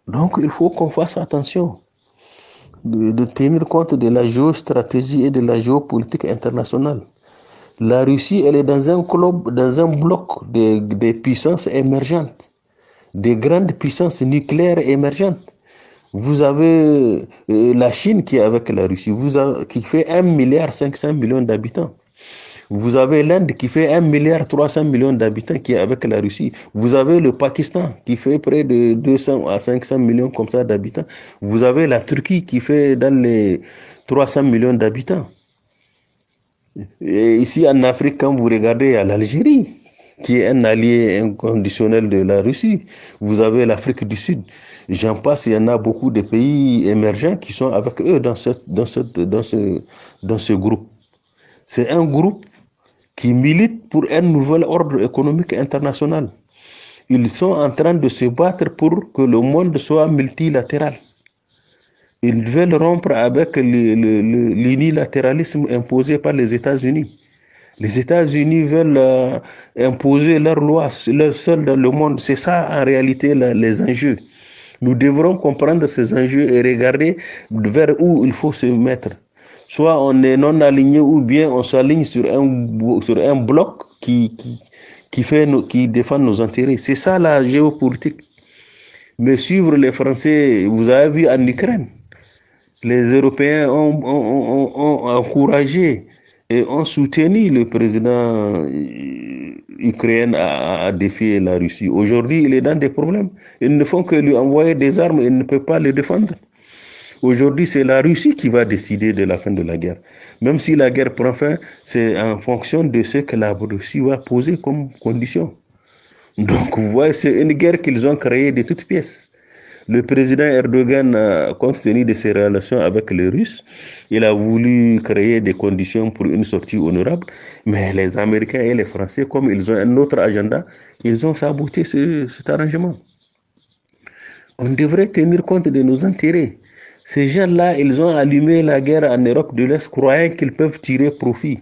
Donc, il faut qu'on fasse attention de tenir compte de la géostratégie et de la géopolitique internationale. La Russie, elle est dans un club, dans un bloc des puissances émergentes, des grandes puissances nucléaires émergentes. Vous avez la Chine qui est avec la Russie, qui fait 1,5 milliard d'habitants. Vous avez l'Inde qui fait 1,3 milliard d'habitants qui est avec la Russie. Vous avez le Pakistan qui fait près de 200 à 500 millions comme ça d'habitants. Vous avez la Turquie qui fait dans les 300 millions d'habitants. Et ici en Afrique, quand vous regardez à l'Algérie, qui est un allié inconditionnel de la Russie, vous avez l'Afrique du Sud. J'en passe, il y en a beaucoup de pays émergents qui sont avec eux dans ce groupe. C'est un groupe qui militent pour un nouvel ordre économique international. Ils sont en train de se battre pour que le monde soit multilatéral. Ils veulent rompre avec l'unilatéralisme imposé par les États-Unis. Les États-Unis veulent imposer leurs lois, leur seul dans le monde. C'est ça en réalité les enjeux. Nous devrons comprendre ces enjeux et regarder vers où il faut se mettre. Soit on est non aligné ou bien on s'aligne sur un bloc qui défend nos intérêts. C'est ça la géopolitique. Mais suivre les Français, vous avez vu en Ukraine, les Européens ont encouragé et ont soutenu le président ukrainien à défier la Russie. Aujourd'hui, il est dans des problèmes. Ils ne font que lui envoyer des armes et il ne peut pas les défendre. Aujourd'hui, c'est la Russie qui va décider de la fin de la guerre. Même si la guerre prend fin, c'est en fonction de ce que la Russie va poser comme condition. Donc, vous voyez, c'est une guerre qu'ils ont créée de toutes pièces. Le président Erdogan, compte tenu de ses relations avec les Russes, il a voulu créer des conditions pour une sortie honorable. Mais les Américains et les Français, comme ils ont un autre agenda, ils ont saboté cet arrangement. On devrait tenir compte de nos intérêts. Ces gens-là, ils ont allumé la guerre en Europe de l'Est, croyant qu'ils peuvent tirer profit.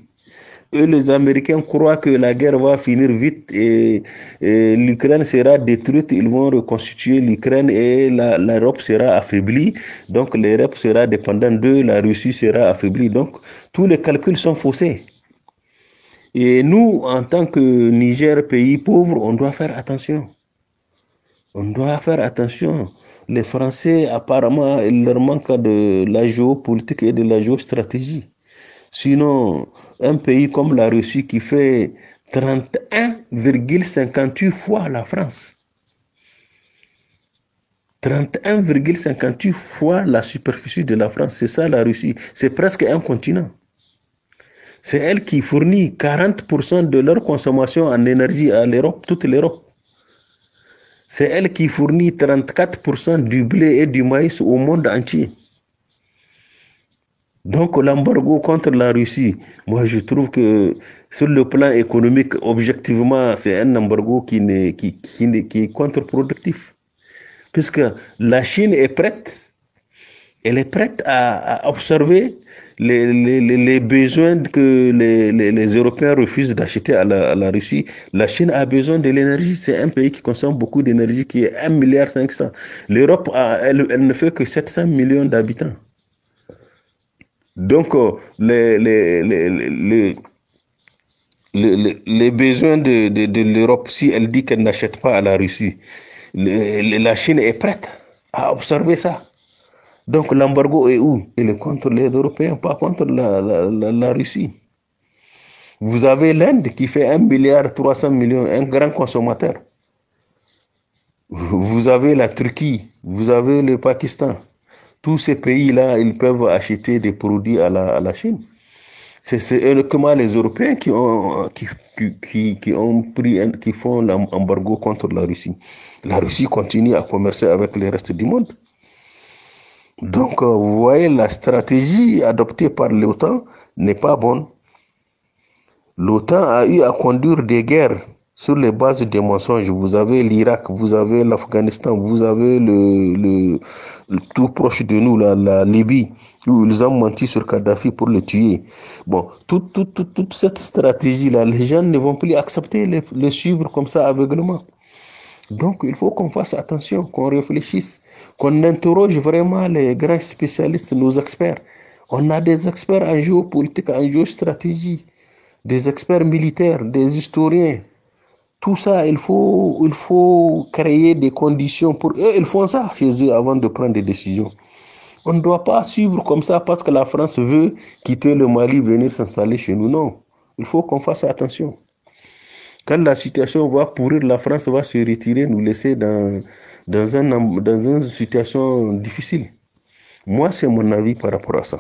Eux, les Américains croient que la guerre va finir vite et l'Ukraine sera détruite. Ils vont reconstituer l'Ukraine et l'Europe sera affaiblie. Donc l'Europe sera dépendante d'eux, la Russie sera affaiblie. Donc tous les calculs sont faussés. Et nous, en tant que Niger, pays pauvre, on doit faire attention. On doit faire attention. Les Français, apparemment, il leur manque de la géopolitique et de la géostratégie. Sinon, un pays comme la Russie qui fait 31,58 fois la France, 31,58 fois la superficie de la France, c'est ça la Russie. C'est presque un continent. C'est elle qui fournit 40% de leur consommation en énergie à l'Europe, toute l'Europe. C'est elle qui fournit 34% du blé et du maïs au monde entier. Donc l'embargo contre la Russie, moi je trouve que sur le plan économique, objectivement, c'est un embargo qui est contre-productif. Puisque la Chine est prête, elle est prête à observer les besoins que les Européens refusent d'acheter à la Russie. La Chine a besoin de l'énergie. C'est un pays qui consomme beaucoup d'énergie, qui est 1,5 milliard. L'Europe, elle ne fait que 700 millions d'habitants. Donc, les besoins de l'Europe, si elle dit qu'elle n'achète pas à la Russie, la Chine est prête à observer ça. Donc, l'embargo est où? Il est contre les Européens, pas contre la Russie. Vous avez l'Inde qui fait 1,3 milliard, un grand consommateur. Vous avez la Turquie, vous avez le Pakistan. Tous ces pays-là, ils peuvent acheter des produits à la Chine. C'est uniquement les Européens qui font l'embargo contre la Russie. La Russie continue à commercer avec le reste du monde. Donc, vous voyez, la stratégie adoptée par l'OTAN n'est pas bonne. L'OTAN a eu à conduire des guerres sur les bases des mensonges. Vous avez l'Irak, vous avez l'Afghanistan, vous avez le tout proche de nous, la Libye, où ils ont menti sur Kadhafi pour le tuer. Bon, toute cette stratégie-là, les gens ne vont plus accepter le suivre comme ça aveuglement. Donc, il faut qu'on fasse attention, qu'on réfléchisse, qu'on interroge vraiment les grands spécialistes, nos experts. On a des experts en géopolitique, en géostratégie, des experts militaires, des historiens. Tout ça, il faut créer des conditions pour eux. Ils font ça chez eux avant de prendre des décisions. On ne doit pas suivre comme ça parce que la France veut quitter le Mali, venir s'installer chez nous. Non, il faut qu'on fasse attention. Quand la situation va pourrir, la France va se retirer, nous laisser dans une situation difficile. Moi, c'est mon avis par rapport à ça.